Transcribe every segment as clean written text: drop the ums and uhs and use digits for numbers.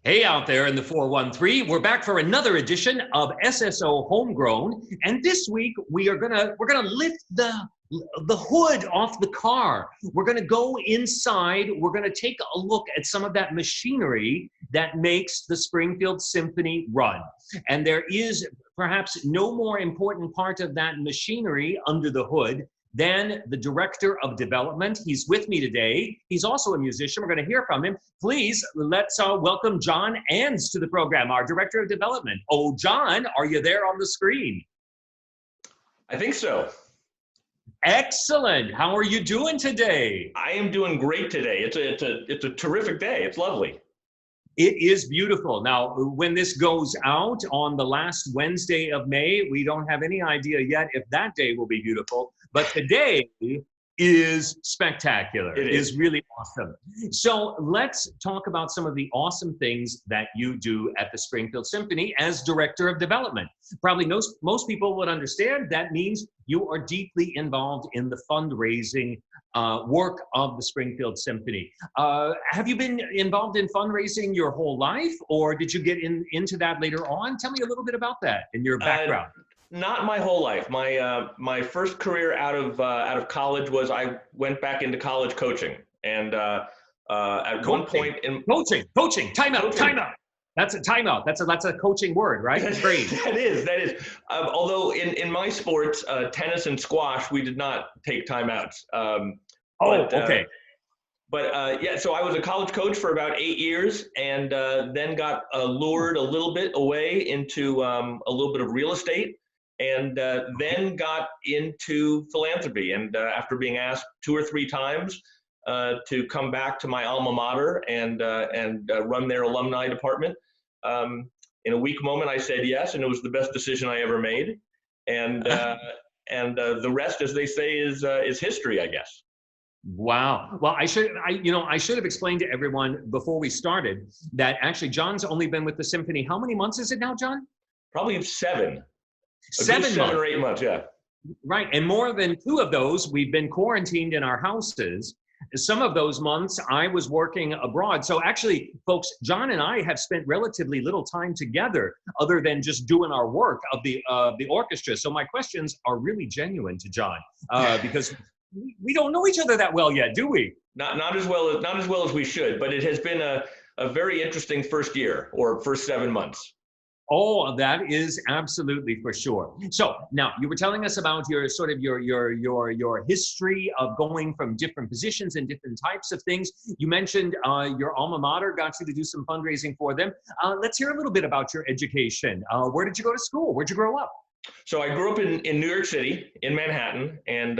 Hey out there in the 413, we're back for another edition of SSO Homegrown, and this week we're gonna lift the hood off the car. We're gonna go inside. We're gonna take a look at some of that machinery that makes the Springfield Symphony run. And there is perhaps no more important part of that machinery under the hood than the Director of Development. He's with me today. He's also a musician. We're going to hear from him. Please, let's welcome John Anz to the program, our Director of Development. Oh, John, are you there on the screen? I think so. Excellent. How are you doing today? I am doing great today. It's a terrific day. It's lovely. It is beautiful. Now, when this goes out on the last Wednesday of May, we don't have any idea yet if that day will be beautiful, but today is spectacular. It is really awesome. So let's talk about some of the awesome things that you do at the Springfield Symphony as Director of Development. Probably most people would understand that means you are deeply involved in the fundraising work of the Springfield Symphony. Have you been involved in fundraising your whole life, or did you get into that later on? Tell me a little bit about that and your background. Not my whole life. My first career out of college was I went back into college coaching, and at one point in coaching. Time out. That's a timeout. That's a coaching word, right? Great. That is. Although in my sports, tennis and squash, we did not take timeouts. Okay. So I was a college coach for about 8 years, and then got lured a little bit away into a little bit of real estate, and then got into philanthropy. And after being asked 2 or 3 times to come back to my alma mater and run their alumni department, in a weak moment I said yes, and it was the best decision I ever made. And the rest, as they say, is history, I guess. Wow. Well, I should have explained to everyone before we started that actually John's only been with the Symphony. How many months is it now, John? Probably 7. 7 7 or 8 months, yeah. Right. And more than 2 of those, we've been quarantined in our houses. Some of those months I was working abroad. So actually, folks, John and I have spent relatively little time together other than just doing our work of the orchestra. So my questions are really genuine to John because we don't know each other that well yet, do we? Not as well as we should, but it has been a very interesting first year, or first 7 months. Oh, that is absolutely for sure. So now you were telling us about your history of going from different positions and different types of things. You mentioned your alma mater got you to do some fundraising for them. Let's hear a little bit about your education. Where did you go to school? Where'd you grow up? So I grew up in New York City, in Manhattan, and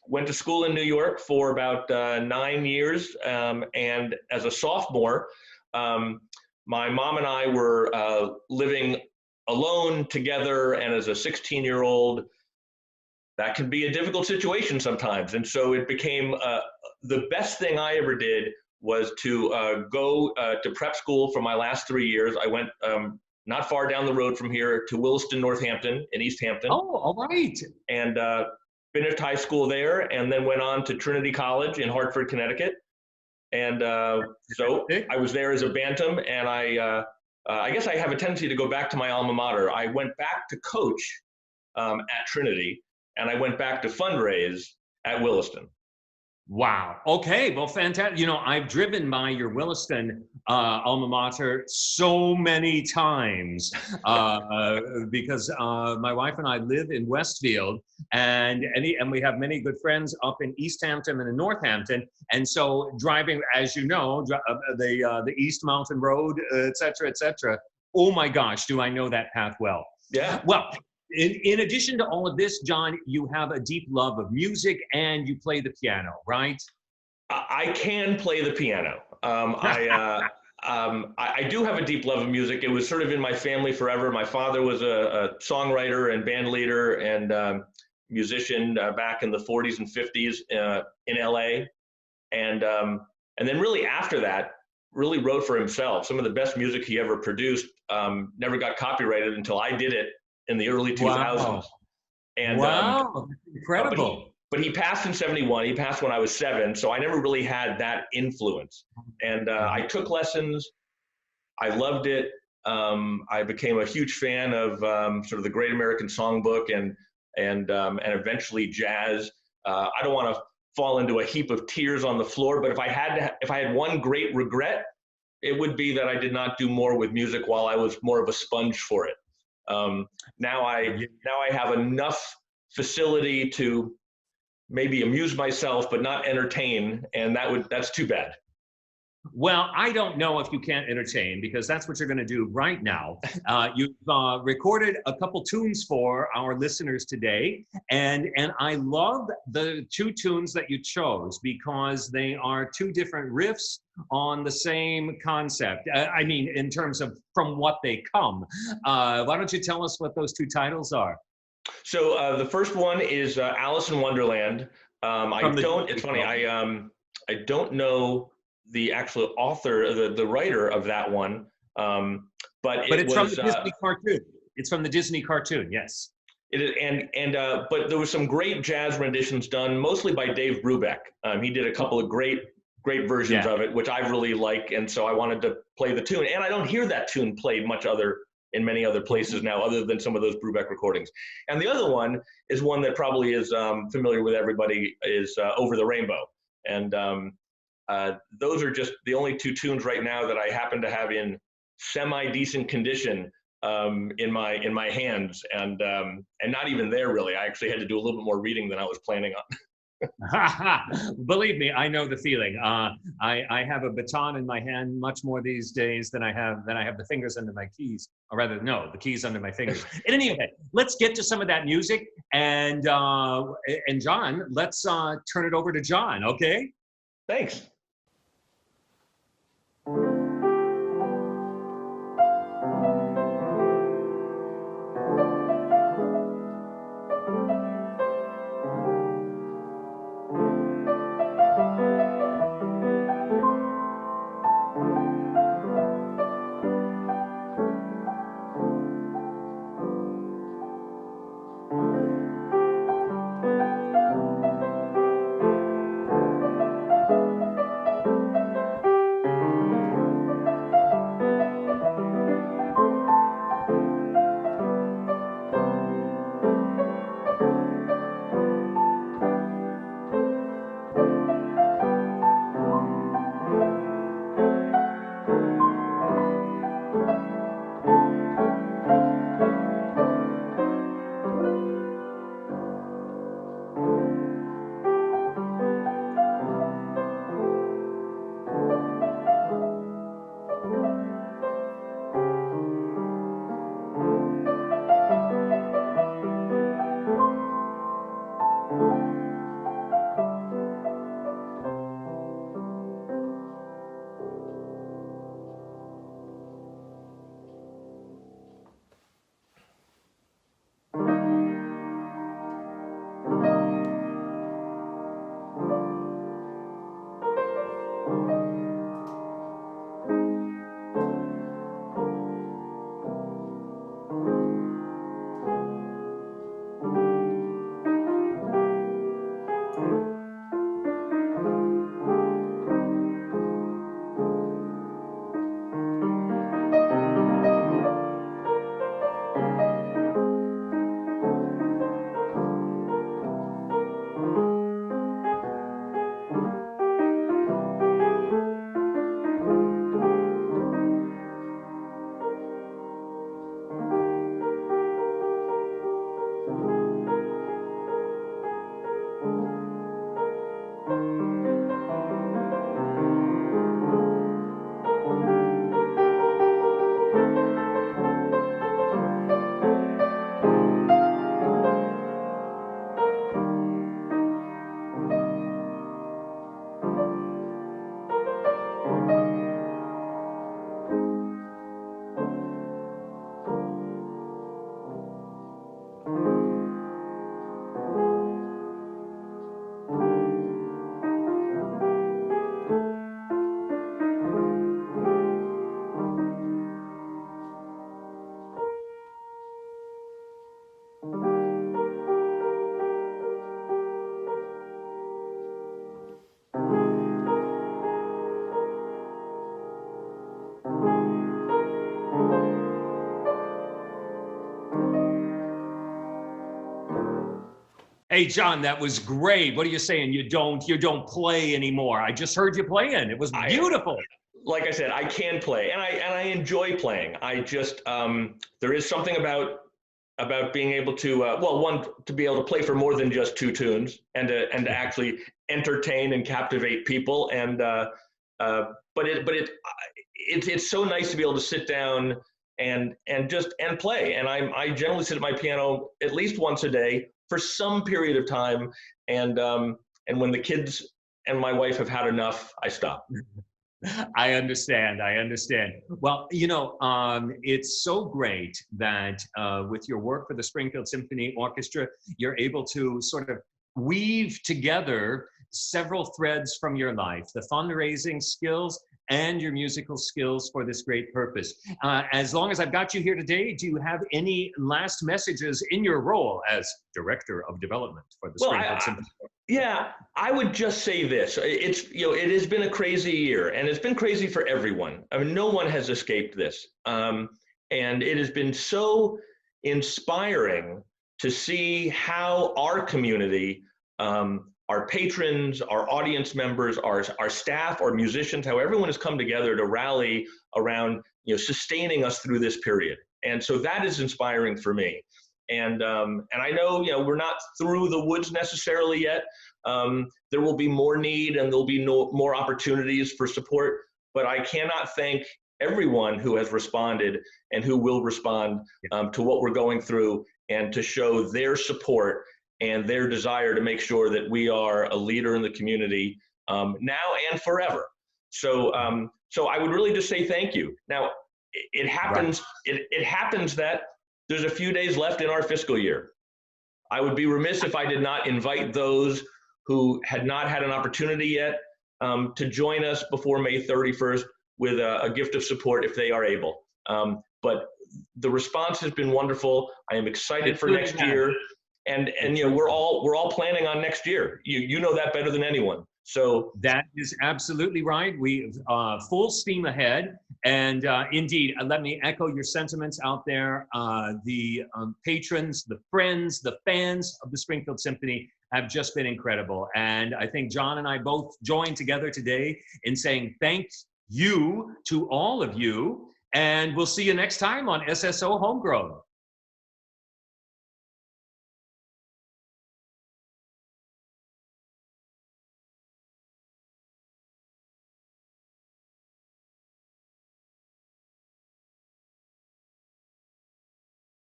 went to school in New York for about 9 years. And as a sophomore, my mom and I were living alone together, and as a 16-year-old, that can be a difficult situation sometimes. And so it became the best thing I ever did was to go to prep school for my last 3 years. I went not far down the road from here to Williston, Northampton, in East Hampton. Oh, all right. And finished high school there, and then went on to Trinity College in Hartford, Connecticut. And so I was there as a bantam, and I guess I have a tendency to go back to my alma mater. I went back to coach at Trinity, and I went back to fundraise at Williston. Wow. Okay. Well, fantastic. You know, I've driven by your Williston alma mater so many times because my wife and I live in Westfield, and we have many good friends up in East Hampton and in Northampton. And so driving, as you know, the East Mountain Road, et cetera, oh my gosh, do I know that path well. Yeah. Well, in addition to all of this, John, you have a deep love of music and you play the piano, right? I can play the piano. I do have a deep love of music. It was sort of in my family forever. My father was a songwriter and band leader and musician back in the 40s and 50s in LA. And then really after that, really wrote for himself. Some of the best music he ever produced never got copyrighted until I did it in the early 2000s. Wow. And wow, incredible. But he passed in 71. He passed when I was 7, so I never really had that influence. And I took lessons I loved it. I became a huge fan of sort of the Great American Songbook and eventually jazz. I don't want to fall into a heap of tears on the floor, but if I had one great regret, it would be that I did not do more with music while I was more of a sponge for it. Now I have enough facility to maybe amuse myself, but not entertain, and that's too bad. Well, I don't know if you can't entertain, because that's what you're going to do right now. You've recorded a couple tunes for our listeners today, and I love the two tunes that you chose because they are two different riffs on the same concept. I mean, in terms of from what they come. Why don't you tell us what those two titles are? So the first one is Alice in Wonderland. It's funny, I don't know the actual author, the writer of that one, but it's from the Disney cartoon. It's from the Disney cartoon, yes. But there was some great jazz renditions done, mostly by Dave Brubeck. He did a couple of great versions of it, which I really like, and so I wanted to play the tune. And I don't hear that tune played in many other places now, other than some of those Brubeck recordings. And the other one is one that probably is familiar with everybody, is Over the Rainbow. And those are just the only two tunes right now that I happen to have in semi-decent condition in my hands, and not even there really. I actually had to do a little bit more reading than I was planning on. Believe me, I know the feeling. I have a baton in my hand much more these days than I have the fingers under my keys, or rather, no, the keys under my fingers. In any event, let's get to some of that music, and John, let's turn it over to John. Okay? Thanks. Hey, John, that was great. What are you saying? You don't play anymore. I just heard you playing. It was beautiful. Like I said, I can play, and I enjoy playing. I just there is something about being able to one, to be able to play for more than just two tunes, and to actually entertain and captivate people, and but it's so nice to be able to sit down and play. And I generally sit at my piano at least once a day for some period of time, and when the kids and my wife have had enough, I stop. I understand. I understand. Well, it's so great that with your work for the Springfield Symphony Orchestra, you're able to sort of weave together several threads from your life, the fundraising skills and your musical skills for this great purpose. As long as I've got you here today, do you have any last messages in your role as Director of Development for the Springfield Symphony? Yeah, I would just say this. It has been a crazy year, and it's been crazy for everyone. I mean, no one has escaped this. And it has been so inspiring to see how our community, our patrons, our audience members, our staff, our musicians, how everyone has come together to rally around, sustaining us through this period. And so that is inspiring for me. And I know, we're not through the woods necessarily yet. There will be more need, and there'll be more opportunities for support, but I cannot thank everyone who has responded and who will respond to what we're going through, and to show their support and their desire to make sure that we are a leader in the community now and forever. So I would really just say thank you. Now, it happens. Right. It happens that there's a few days left in our fiscal year. I would be remiss if I did not invite those who had not had an opportunity yet to join us before May 31st with a gift of support if they are able. But the response has been wonderful. I am excited for next year. And we're all planning on next year. You know that better than anyone. So that is absolutely right. We full steam ahead, and indeed, let me echo your sentiments out there. The patrons, the friends, the fans of the Springfield Symphony have just been incredible, and I think John and I both joined together today in saying thank you to all of you, and we'll see you next time on SSO Homegrown.